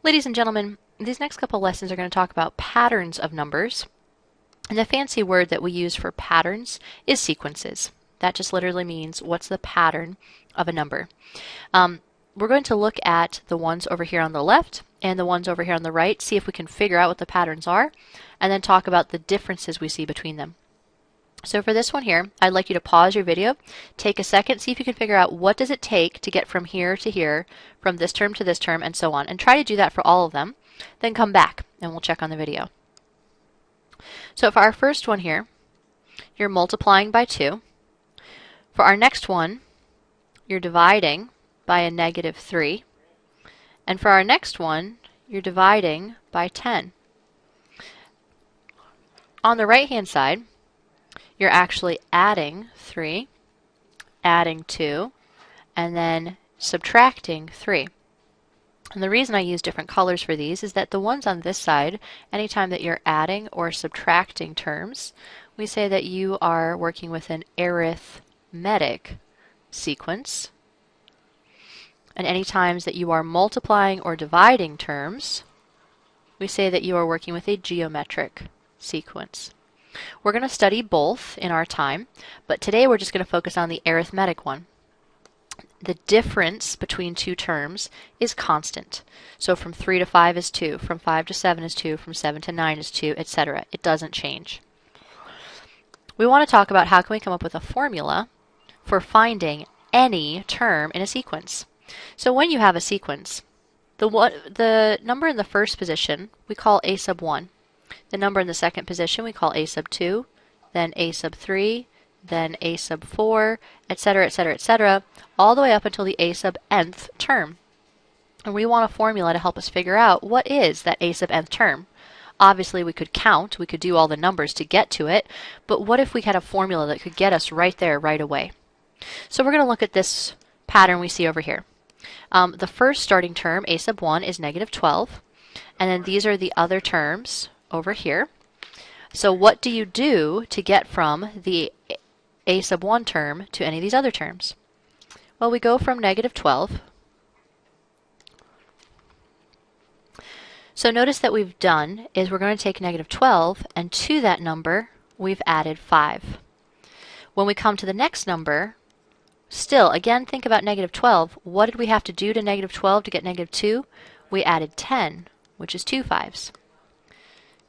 Ladies and gentlemen, these next couple lessons are going to talk about patterns of numbers. And the fancy word that we use for patterns is sequences. That just literally means what's the pattern of a number. We're going to look at the ones over here on the left and the ones over here on the right, see if we can figure out what the patterns are, and then talk about the differences we see between them. So for this one here, I'd like you to pause your video, take a second, see if you can figure out what does it take to get from here to here, from this term to this term, and so on. And try to do that for all of them. Then come back and we'll check on the video. So for our first one here, you're multiplying by 2. For our next one, you're dividing by a -3. And for our next one, you're dividing by 10. On the right-hand side, you're actually adding 3, adding 2, and then subtracting 3. And the reason I use different colors for these is that the ones on this side, anytime that you're adding or subtracting terms, we say that you are working with an arithmetic sequence. And any times that you are multiplying or dividing terms, we say that you are working with a geometric sequence. We're going to study both in our time, but today we're just going to focus on the arithmetic one. The difference between two terms is constant. So from 3 to 5 is 2, from 5 to 7 is 2, from 7 to 9 is 2, etc. It doesn't change. We want to talk about how can we come up with a formula for finding any term in a sequence. So when you have a sequence, the number in the first position we call a sub 1. The number in the second position we call a sub 2, then a sub 3, then a sub 4, etc., etc., etc., all the way up until the a sub nth term. And we want a formula to help us figure out what is that a sub nth term. Obviously we could count, we could do all the numbers to get to it, but what if we had a formula that could get us right there right away? So we're going to look at this pattern we see over here. The first starting term, a sub 1, is -12, and then these are the other terms over here. So what do you do to get from the a sub 1 term to any of these other terms? Well, we go from -12. So notice that we've done is we're going to take -12, and to that number we've added 5. When we come to the next number, still, again, think about -12. What did we have to do to -12 to get -2? We added 10, which is 2 5s.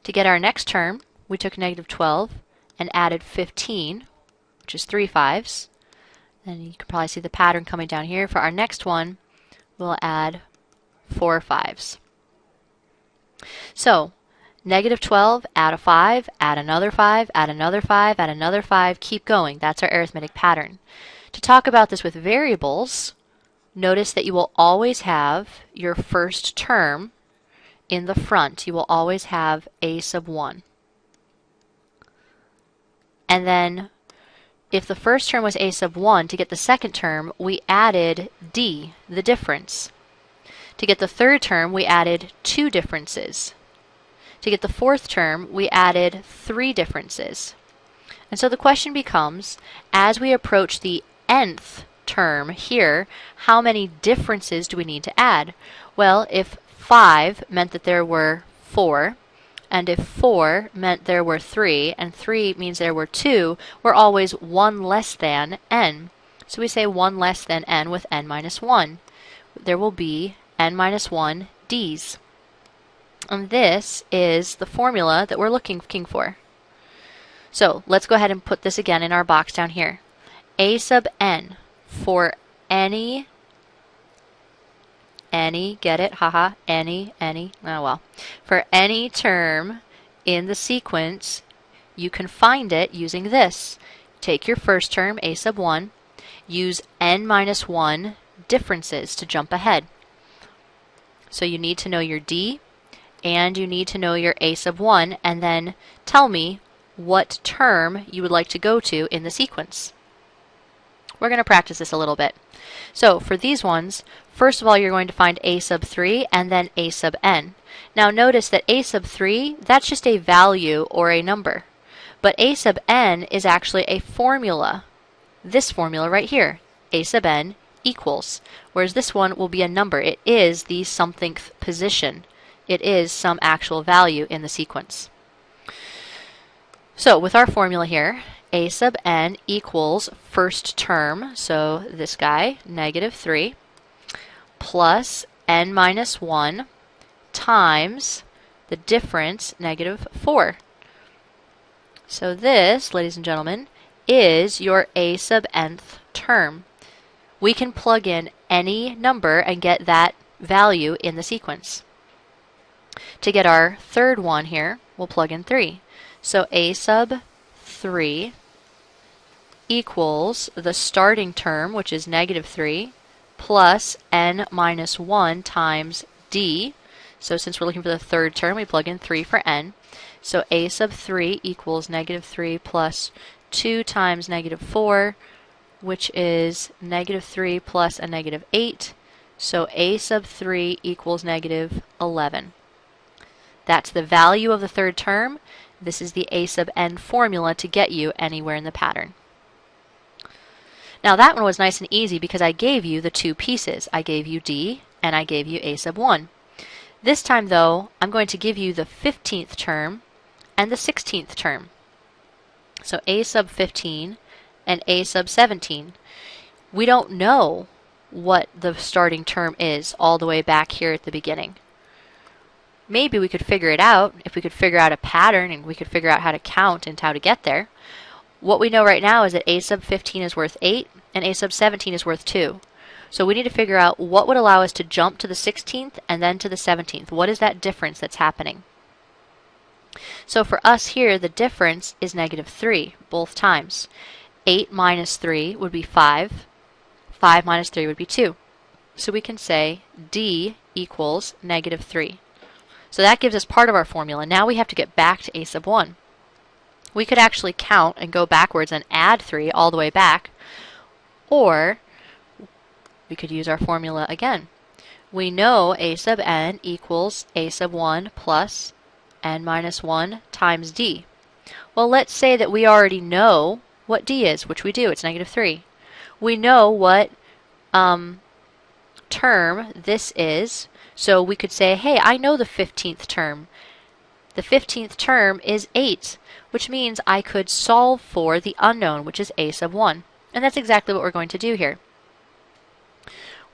To get our next term, we took -12 and added 15, which is 3 5s. And you can probably see the pattern coming down here. For our next one, we'll add 4 5s. So, -12, add a 5, add another 5, add another 5, add another 5, keep going. That's our arithmetic pattern. To talk about this with variables, notice that you will always have your first term in the front. You will always have a sub 1. And then if the first term was a sub 1, to get the second term, we added d, the difference. To get the third term, we added 2 differences. To get the fourth term, we added 3 differences. And so the question becomes, as we approach the nth term here, how many differences do we need to add? Well, if 5 meant that there were 4, and if 4 meant there were 3, and 3 means there were 2, we're always 1 less than n. So we say 1 less than n with n minus 1. There will be n minus 1 d's. And this is the formula that we're looking for. So let's go ahead and put this again in our box down here. A sub n for any, get it? Haha, any, oh well. For any term in the sequence, you can find it using this. Take your first term, a sub 1, use n minus 1 differences to jump ahead. So you need to know your d, and you need to know your a sub 1, and then tell me what term you would like to go to in the sequence. We're going to practice this a little bit. So for these ones, first of all, you're going to find a sub 3 and then a sub n. Now notice that a sub 3, that's just a value or a number. But a sub n is actually a formula. This formula right here, a sub n equals, whereas this one will be a number. It is the somethingth position. It is some actual value in the sequence. So with our formula here, a sub n equals first term, so this guy, negative 3, plus n minus 1 times the difference, negative 4. So this, ladies and gentlemen, is your a sub nth term. We can plug in any number and get that value in the sequence. To get our third one here, we'll plug in 3. So a sub 3 equals the starting term, which is negative 3, plus n minus 1 times d. So since we're looking for the third term, we plug in 3 for n. So a sub 3 equals negative 3 plus 2 times negative 4, which is negative 3 plus a negative 8. So a sub 3 equals negative 11. That's the value of the third term. This is the a sub n formula to get you anywhere in the pattern. Now that one was nice and easy because I gave you the two pieces. I gave you d and I gave you a sub 1. This time though, I'm going to give you the 15th term and the 16th term. So a sub 15 and a sub 17. We don't know what the starting term is all the way back here at the beginning. Maybe we could figure it out if we could figure out a pattern and we could figure out how to count and how to get there. What we know right now is that a sub 15 is worth 8 and a sub 17 is worth 2. So we need to figure out what would allow us to jump to the 16th and then to the 17th. What is that difference that's happening? So for us here, the difference is negative 3 both times. 8 minus 3 would be 5. 5 minus 3 would be 2. So we can say d equals negative 3. So that gives us part of our formula. Now we have to get back to a sub 1. We could actually count and go backwards and add 3 all the way back, or we could use our formula again. We know a sub n equals a sub 1 plus n minus 1 times d. Well, let's say that we already know what d is, which we do. It's negative 3. We know what term this is, so we could say, hey, I know the 15th term. The 15th term is 8, which means I could solve for the unknown, which is a sub 1. And that's exactly what we're going to do here.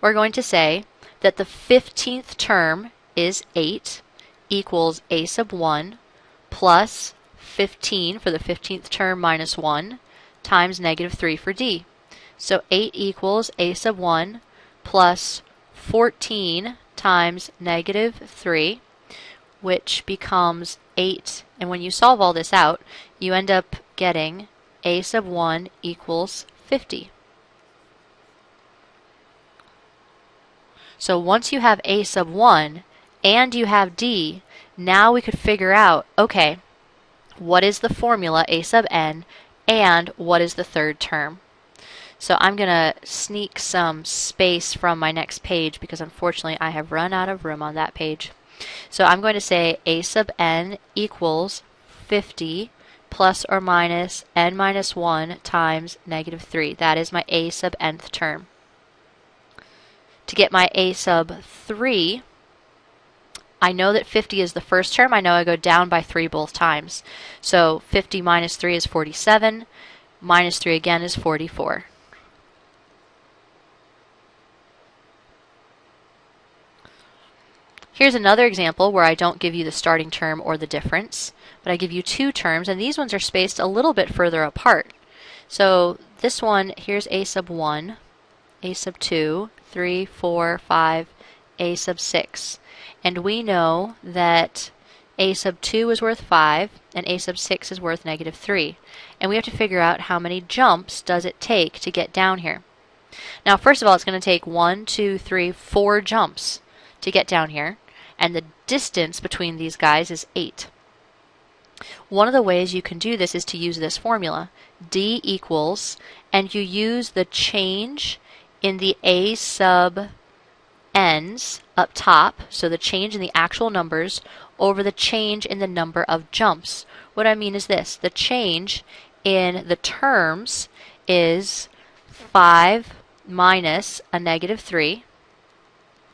We're going to say that the 15th term is 8 equals a sub 1 plus 15 for the 15th term minus 1 times negative 3 for d. So 8 equals a sub 1 plus 14 times negative 3, which becomes 8. And when you solve all this out, you end up getting a sub 1 equals 50. So once you have a sub 1 and you have d, now we could figure out, okay, what is the formula a sub n and what is the third term? So I'm going to sneak some space from my next page because unfortunately I have run out of room on that page. So I'm going to say a sub n equals 50 plus or minus n minus 1 times negative 3. That is my a sub nth term. To get my a sub 3, I know that 50 is the first term. I know I go down by 3 both times. So 50 minus 3 is 47. Minus 3 again is 44. Here's another example where I don't give you the starting term or the difference, but I give you two terms, and these ones are spaced a little bit further apart. So this one, here's a sub 1, a sub 2, 3, 4, 5, a sub 6. And we know that a sub 2 is worth 5, and a sub 6 is worth negative 3. And we have to figure out how many jumps does it take to get down here. Now, first of all, it's going to take 1, 2, 3, 4 jumps to get down here. And the distance between these guys is 8. One of the ways you can do this is to use this formula. D equals, and you use the change in the a sub n's up top, so the change in the actual numbers over the change in the number of jumps. What I mean is this. The change in the terms is 5 minus a negative 3.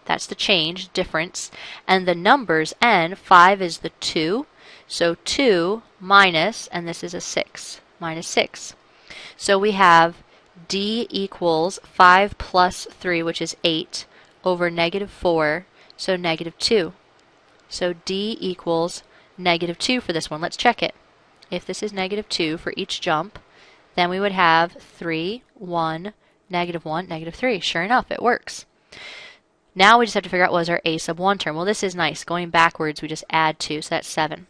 That's the change, difference. And the numbers n, 5 is the 2. So 2 minus, and this is a 6, minus 6. So we have d equals 5 plus 3, which is 8, over negative 4, so negative 2. So d equals negative 2 for this one. Let's check it. If this is negative 2 for each jump, then we would have 3, 1, negative 1, negative 3. Sure enough, it works. Now we just have to figure out what is our a sub 1 term. Well, this is nice. Going backwards, we just add 2, so that's 7.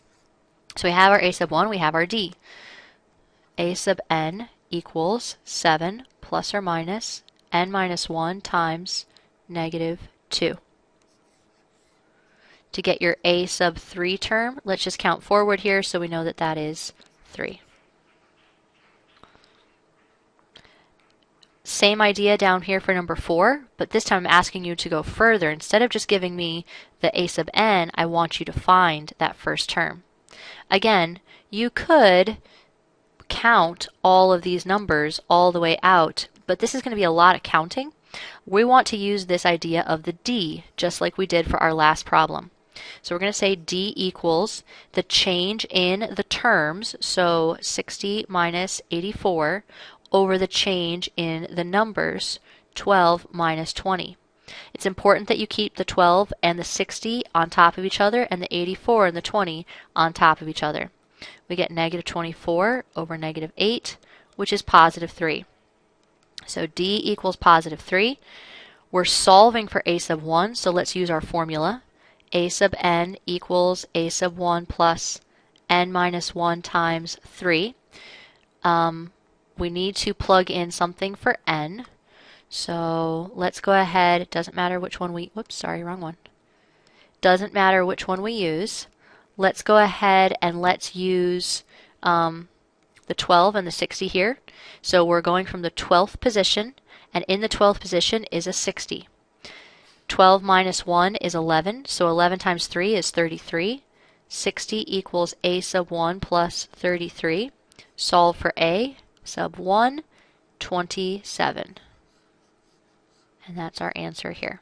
So we have our a sub 1, we have our d. A sub n equals 7 plus or minus n minus 1 times negative 2. To get your a sub 3 term, let's just count forward here so we know that that is 3. Same idea down here for number 4, but this time I'm asking you to go further. Instead of just giving me the a sub n, I want you to find that first term. Again, you could count all of these numbers all the way out, but this is going to be a lot of counting. We want to use this idea of the d, just like we did for our last problem. So we're going to say d equals the change in the terms, so 60 minus 84, over the change in the numbers, 12 minus 20. It's important that you keep the 12 and the 60 on top of each other and the 84 and the 20 on top of each other. We get negative 24 over negative 8, which is positive 3. So d equals positive 3. We're solving for a sub 1, so let's use our formula. A sub n equals a sub 1 plus n minus 1 times 3. We need to plug in something for n. So let's go ahead. It doesn't matter which one we, whoops, sorry, wrong one. Doesn't matter which one we use. Let's go ahead and let's use the 12 and the 60 here. So we're going from the 12th position, and in the 12th position is a 60. 12 minus 1 is 11, so 11 times 3 is 33. 60 equals a sub 1 plus 33. Solve for a sub 1, 27. And that's our answer here.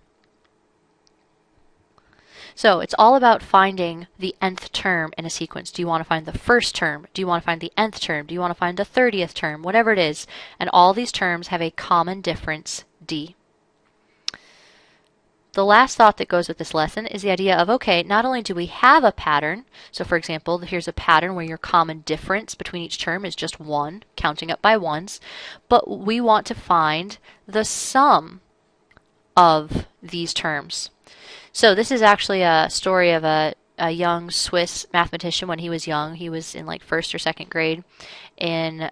So it's all about finding the nth term in a sequence. Do you want to find the first term? Do you want to find the nth term? Do you want to find the 30th term? Whatever it is. And all these terms have a common difference, d. The last thought that goes with this lesson is the idea of, okay, not only do we have a pattern, so for example, here's a pattern where your common difference between each term is just 1, counting up by ones, but we want to find the sum of these terms. So this is actually a story of a young Swiss mathematician when he was young. He was in like first or second grade in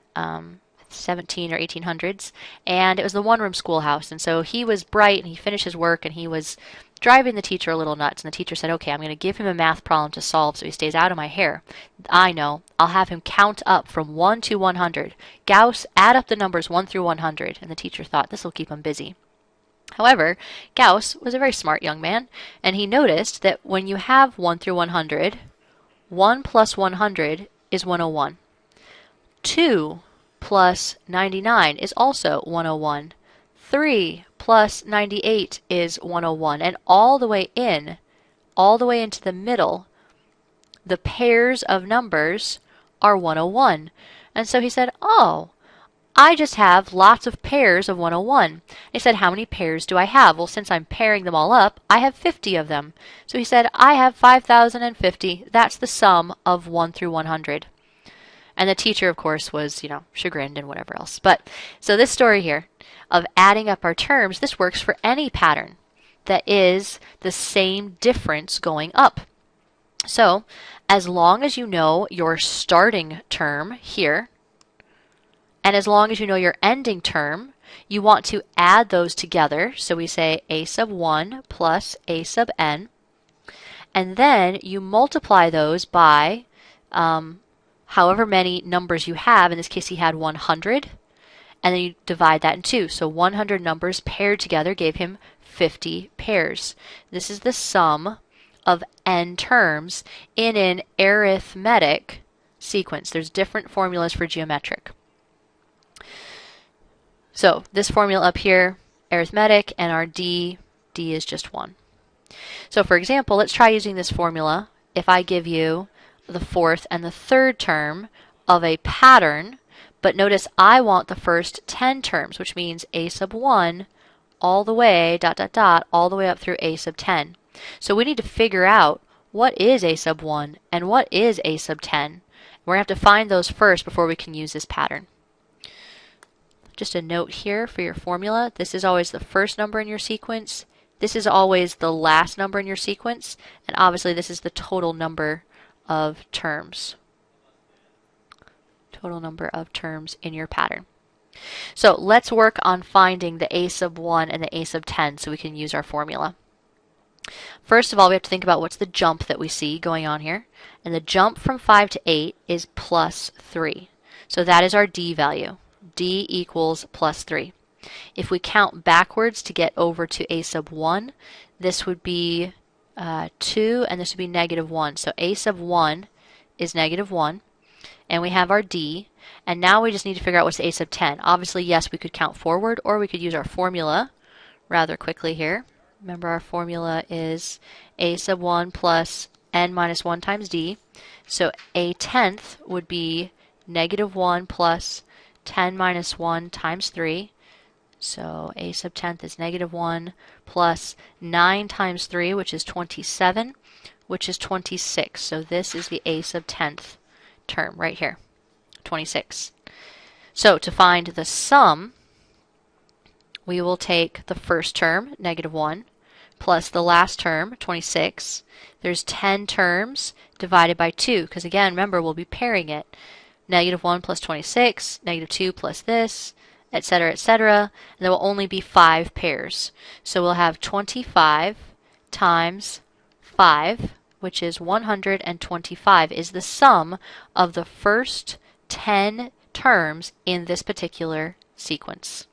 17 or 1800s, and it was the one-room schoolhouse, and so he was bright and he finished his work and he was driving the teacher a little nuts, and the teacher said, okay, I'm going to give him a math problem to solve so he stays out of my hair. I know, I'll have him count up from 1 to 100. Gauss, add up the numbers 1 through 100, and the teacher thought this will keep him busy. However, Gauss was a very smart young man, and he noticed that when you have 1 through 100, 1 plus 100 is 101. 2 plus 99 is also 101. 3 plus 98 is 101. And all the way into the middle, the pairs of numbers are 101. And so he said, oh, I just have lots of pairs of 101. He said, how many pairs do I have? Well, since I'm pairing them all up, I have 50 of them. So he said, I have 5,050. That's the sum of 1 through 100. And the teacher, of course, was, chagrined and whatever else. But, so this story here of adding up our terms, this works for any pattern that is the same difference going up. So, as long as you know your starting term here, and as long as you know your ending term, you want to add those together. So we say a sub 1 plus a sub n. And then you multiply those by however many numbers you have. In this case, he had 100. And then you divide that in 2. So 100 numbers paired together gave him 50 pairs. This is the sum of n terms in an arithmetic sequence. There's different formulas for geometric. So this formula up here, arithmetic, and our D is just 1. So for example, let's try using this formula. If I give you the fourth and the third term of a pattern, but notice I want the first 10 terms, which means a sub 1 all the way, all the way up through a sub 10. So we need to figure out what is a sub 1 and what is a sub 10. We're going to have to find those first before we can use this pattern. Just a note here for your formula. This is always the first number in your sequence. This is always the last number in your sequence. And obviously this is the total number of terms. Total number of terms in your pattern. So let's work on finding the a sub 1 and the a sub 10 so we can use our formula. First of all, we have to think about what's the jump that we see going on here. And the jump from 5 to 8 is plus 3. So that is our D value. D equals plus 3. If we count backwards to get over to a sub 1, this would be 2 and this would be negative 1. So a sub 1 is negative 1. And we have our D. And now we just need to figure out what's the a sub 10. Obviously, yes, we could count forward, or we could use our formula rather quickly here. Remember, our formula is a sub 1 plus n minus 1 times d. So a tenth would be negative 1 plus 10 minus 1 times 3. So a sub tenth is negative 1 plus 9 times 3, which is 27, which is 26. So this is the a sub tenth term right here, 26. So to find the sum, we will take the first term, negative 1, plus the last term, 26. There's 10 terms divided by 2, because again, remember, we'll be pairing it. Negative 1 plus 26, negative 2 plus this, etc., etc. And there will only be 5 pairs. So we'll have 25 times 5, which is 125, is the sum of the first 10 terms in this particular sequence.